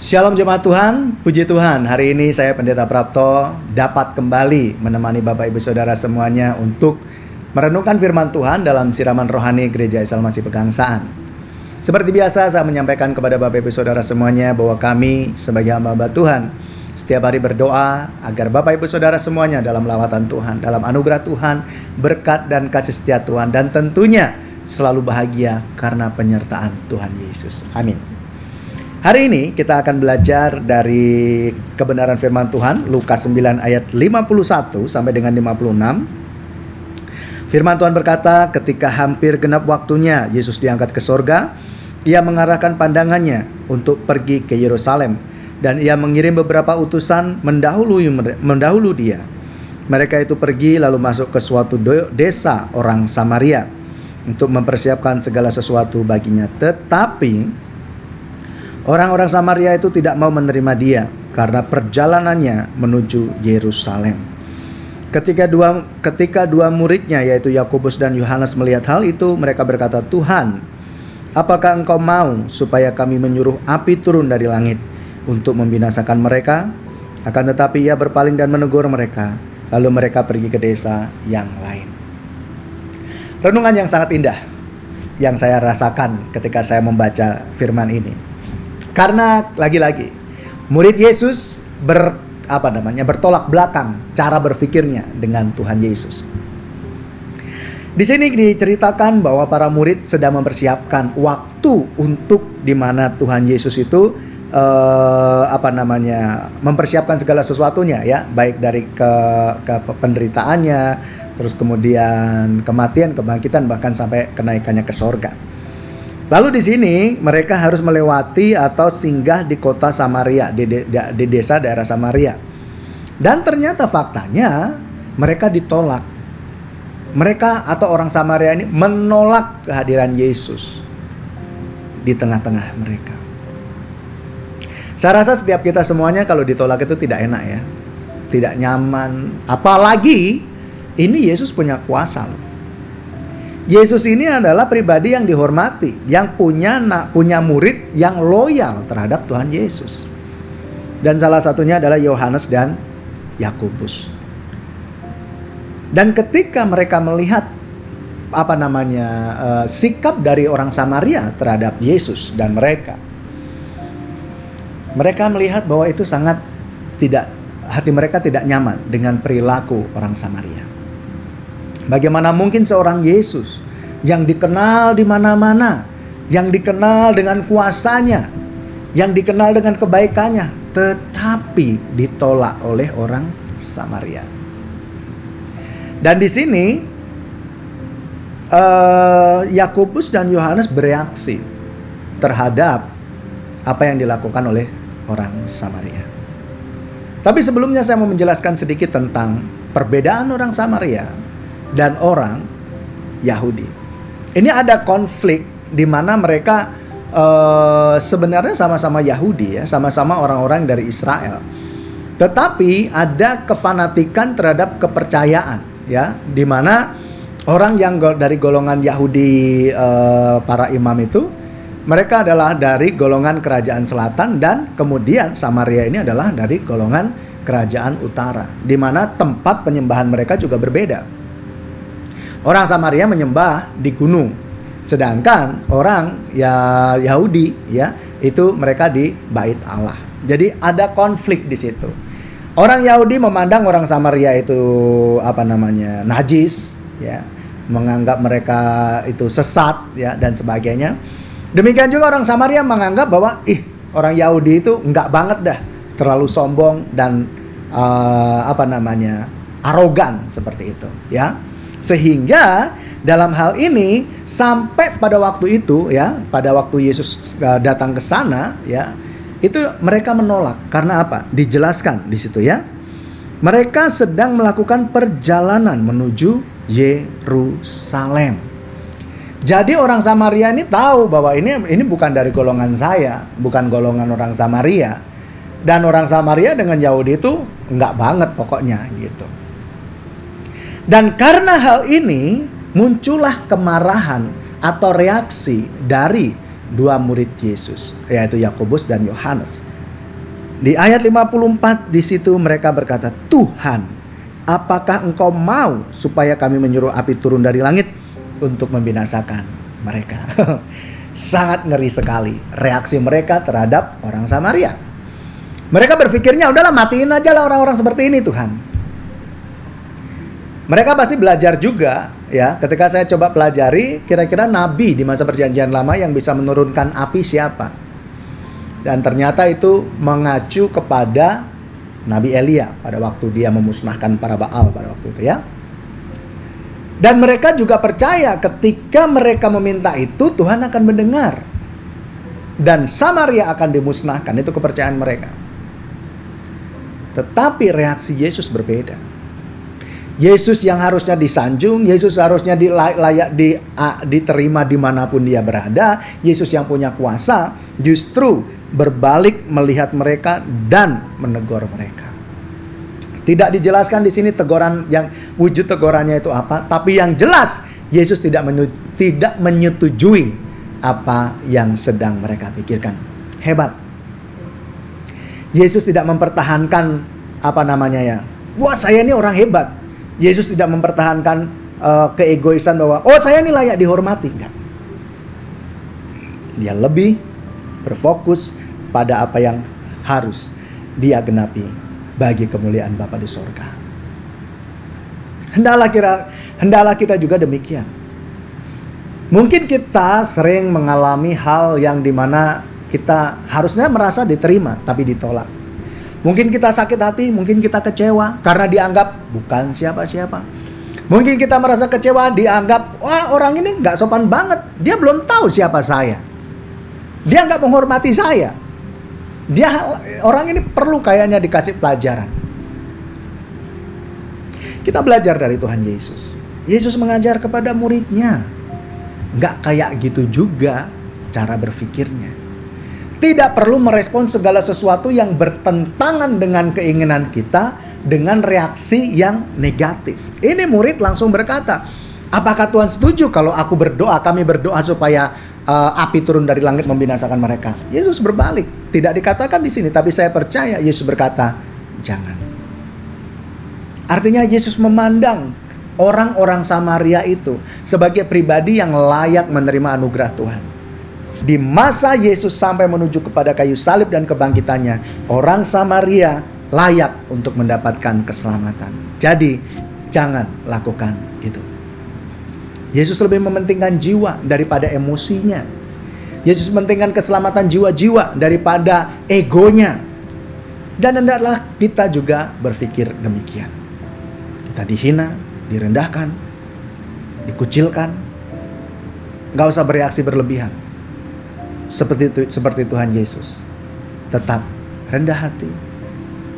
Shalom jemaat Tuhan, puji Tuhan. Hari ini saya Pendeta Prapto dapat kembali menemani Bapak Ibu Saudara semuanya untuk merenungkan firman Tuhan dalam siraman rohani Gereja Islam Masih Pegangsaan. Seperti biasa saya menyampaikan kepada Bapak Ibu Saudara semuanya bahwa kami sebagai hamba Tuhan setiap hari berdoa agar Bapak Ibu Saudara semuanya dalam lawatan Tuhan, dalam anugerah Tuhan, berkat dan kasih setia Tuhan, dan tentunya selalu bahagia karena penyertaan Tuhan Yesus. Amin. Hari ini kita akan belajar dari kebenaran firman Tuhan Lukas 9 ayat 51 sampai dengan 56. Firman Tuhan berkata, ketika hampir genap waktunya Yesus diangkat ke sorga, ia mengarahkan pandangannya untuk pergi ke Yerusalem, dan ia mengirim beberapa utusan mendahului dia. Mereka itu pergi lalu masuk ke suatu desa orang Samaria untuk mempersiapkan segala sesuatu baginya. Tetapi orang-orang Samaria itu tidak mau menerima dia karena perjalanannya menuju Yerusalem. Ketika dua muridnya yaitu Yakobus dan Yohanes melihat hal itu, mereka berkata, "Tuhan, apakah Engkau mau supaya kami menyuruh api turun dari langit untuk membinasakan mereka?" Akan tetapi ia berpaling dan menegur mereka. Lalu mereka pergi ke desa yang lain. Renungan yang sangat indah yang saya rasakan ketika saya membaca firman ini. Karena lagi-lagi murid Yesus bertolak belakang cara berpikirnya dengan Tuhan Yesus. Di sini diceritakan bahwa para murid sedang mempersiapkan waktu untuk di mana Tuhan Yesus itu mempersiapkan segala sesuatunya, ya, baik dari ke penderitaannya, terus kemudian kematian, kebangkitan, bahkan sampai kenaikannya ke sorga. Lalu di sini mereka harus melewati atau singgah di kota Samaria, di desa daerah Samaria. Dan ternyata faktanya mereka ditolak. Mereka atau orang Samaria ini menolak kehadiran Yesus di tengah-tengah mereka. Saya rasa setiap kita semuanya kalau ditolak itu tidak enak, ya. Tidak nyaman. Apalagi ini Yesus punya kuasa loh. Yesus ini adalah pribadi yang dihormati, yang punya murid yang loyal terhadap Tuhan Yesus. Dan salah satunya adalah Yohanes dan Yakobus. Dan ketika mereka melihat sikap dari orang Samaria terhadap Yesus dan mereka melihat bahwa itu hati mereka tidak nyaman dengan perilaku orang Samaria. Bagaimana mungkin seorang Yesus yang dikenal di mana-mana, yang dikenal dengan kuasanya, yang dikenal dengan kebaikannya, tetapi ditolak oleh orang Samaria. Dan di sini Yakobus dan Yohanes bereaksi terhadap apa yang dilakukan oleh orang Samaria. Tapi sebelumnya saya mau menjelaskan sedikit tentang perbedaan orang Samaria dan orang Yahudi. Ini ada konflik di mana mereka sebenarnya sama-sama Yahudi, ya, sama-sama orang-orang dari Israel. Tetapi ada kefanatikan terhadap kepercayaan, ya, di mana orang yang dari golongan Yahudi, para imam itu, mereka adalah dari golongan kerajaan selatan, dan kemudian Samaria ini adalah dari golongan kerajaan utara, di mana tempat penyembahan mereka juga berbeda. Orang Samaria menyembah di gunung, sedangkan orang Yahudi, ya, itu mereka di bait Allah. Jadi ada konflik di situ. Orang Yahudi memandang orang Samaria itu najis, ya, menganggap mereka itu sesat, ya, dan sebagainya. Demikian juga orang Samaria menganggap bahwa orang Yahudi itu enggak banget dah, terlalu sombong dan arogan seperti itu, ya. Sehingga dalam hal ini sampai pada waktu itu, ya, pada waktu Yesus datang ke sana, ya, itu mereka menolak. Karena apa? Dijelaskan di situ, ya. Mereka sedang melakukan perjalanan menuju Yerusalem. Jadi orang Samaria ini tahu bahwa ini bukan dari golongan saya, bukan golongan orang Samaria. Dan orang Samaria dengan Yahudi itu enggak banget pokoknya, gitu. Dan karena hal ini muncullah kemarahan atau reaksi dari dua murid Yesus, yaitu Yakobus dan Yohanes. Di ayat 54 di situ mereka berkata, "Tuhan, apakah Engkau mau supaya kami menyuruh api turun dari langit untuk membinasakan mereka?" Sangat ngeri sekali reaksi mereka terhadap orang Samaria. Mereka berpikirnya, udahlah matiin aja lah orang-orang seperti ini Tuhan. Mereka pasti belajar juga ya. Ketika saya coba pelajari, kira-kira nabi di masa perjanjian lama yang bisa menurunkan api siapa? Dan ternyata itu mengacu kepada Nabi Elia pada waktu dia memusnahkan para Baal pada waktu itu ya. Dan mereka juga percaya ketika mereka meminta itu, Tuhan akan mendengar. Dan Samaria akan dimusnahkan, itu kepercayaan mereka. Tetapi reaksi Yesus berbeda. Yesus yang harusnya disanjung, Yesus harusnya diterima dimanapun dia berada, Yesus yang punya kuasa, justru berbalik melihat mereka dan menegur mereka. Tidak dijelaskan di sini teguran yang wujud tegurannya itu apa, tapi yang jelas Yesus tidak menyetujui apa yang sedang mereka pikirkan. Hebat. Yesus tidak mempertahankan wah saya ini orang hebat. Yesus tidak mempertahankan keegoisan bahwa saya ini layak dihormati. Enggak. Dia lebih berfokus pada apa yang harus dia genapi bagi kemuliaan Bapa di sorga. Hendaklah kita juga demikian. Mungkin kita sering mengalami hal yang dimana kita harusnya merasa diterima tapi ditolak. Mungkin kita sakit hati, mungkin kita kecewa karena dianggap bukan siapa-siapa. Mungkin kita merasa kecewa, dianggap wah orang ini gak sopan banget, dia belum tahu siapa saya, dia gak menghormati saya, orang ini perlu kayaknya dikasih pelajaran. Kita belajar dari Tuhan Yesus. Yesus mengajar kepada muridnya, gak kayak gitu juga cara berpikirnya. Tidak perlu merespon segala sesuatu yang bertentangan dengan keinginan kita dengan reaksi yang negatif. Ini murid langsung berkata, apakah Tuhan setuju kalau kami berdoa supaya api turun dari langit membinasakan mereka? Yesus berbalik. Tidak dikatakan di sini, tapi saya percaya Yesus berkata, jangan. Artinya Yesus memandang orang-orang Samaria itu sebagai pribadi yang layak menerima anugerah Tuhan. Di masa Yesus sampai menuju kepada kayu salib dan kebangkitannya, orang Samaria layak untuk mendapatkan keselamatan. Jadi, jangan lakukan itu. Yesus lebih mementingkan jiwa daripada emosinya. Yesus mementingkan keselamatan jiwa-jiwa daripada egonya. Dan hendaklah kita juga berpikir demikian. Kita dihina, direndahkan, dikucilkan, gak usah bereaksi berlebihan. Seperti Tuhan Yesus, tetap rendah hati,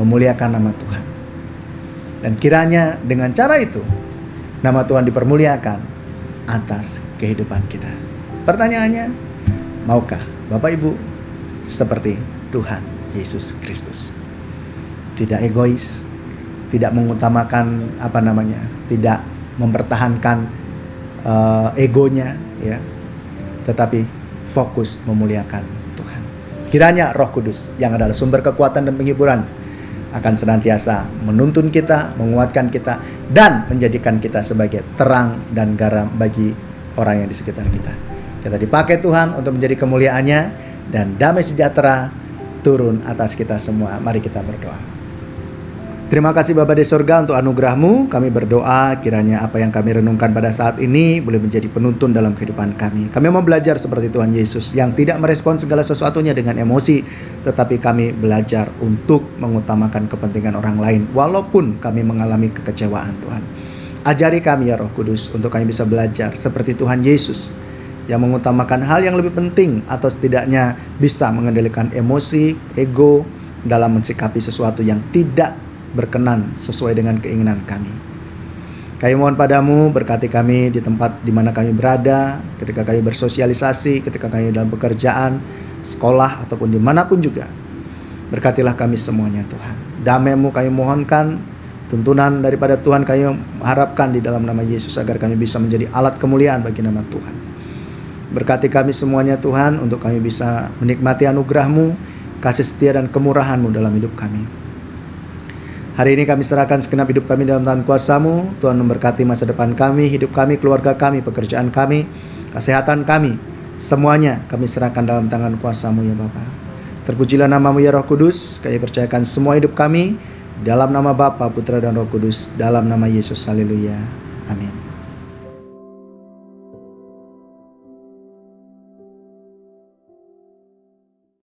memuliakan nama Tuhan. Dan kiranya dengan cara itu, nama Tuhan dipermuliakan atas kehidupan kita. Pertanyaannya, maukah Bapak Ibu seperti Tuhan Yesus Kristus? Tidak egois, tidak mengutamakan tidak mempertahankan egonya, ya, tetapi fokus memuliakan Tuhan. Kiranya Roh Kudus yang adalah sumber kekuatan dan penghiburan akan senantiasa menuntun kita, menguatkan kita, dan menjadikan kita sebagai terang dan garam bagi orang yang di sekitar kita. Kita dipakai Tuhan untuk menjadi kemuliaannya, dan damai sejahtera turun atas kita semua. Mari kita berdoa. Terima kasih Bapa di surga untuk anugerah-Mu. Kami berdoa kiranya apa yang kami renungkan pada saat ini boleh menjadi penuntun dalam kehidupan kami. Kami mau belajar seperti Tuhan Yesus yang tidak merespon segala sesuatunya dengan emosi, tetapi kami belajar untuk mengutamakan kepentingan orang lain walaupun kami mengalami kekecewaan. Tuhan, ajari kami ya Roh Kudus untuk kami bisa belajar seperti Tuhan Yesus yang mengutamakan hal yang lebih penting atau setidaknya bisa mengendalikan emosi, ego dalam mensikapi sesuatu yang tidak berkenan sesuai dengan keinginan kami. Kami mohon padamu, berkati kami di tempat di mana kami berada, ketika kami bersosialisasi, ketika kami dalam pekerjaan, sekolah, ataupun dimanapun juga. Berkatilah kami semuanya Tuhan. Damai-Mu kami mohonkan, tuntunan daripada Tuhan kami harapkan di dalam nama Yesus agar kami bisa menjadi alat kemuliaan bagi nama Tuhan. Berkati kami semuanya Tuhan untuk kami bisa menikmati anugerah-Mu kasih setia dan kemurahan-Mu dalam hidup kami. Hari ini kami serahkan segenap hidup kami dalam tangan kuasa-Mu. Tuhan memberkati masa depan kami, hidup kami, keluarga kami, pekerjaan kami, kesehatan kami. Semuanya kami serahkan dalam tangan kuasa-Mu ya Bapa. Terpujilah nama-Mu ya Roh Kudus. Kami percayakan semua hidup kami dalam nama Bapa, Putra dan Roh Kudus, dalam nama Yesus. Haleluya. Amin.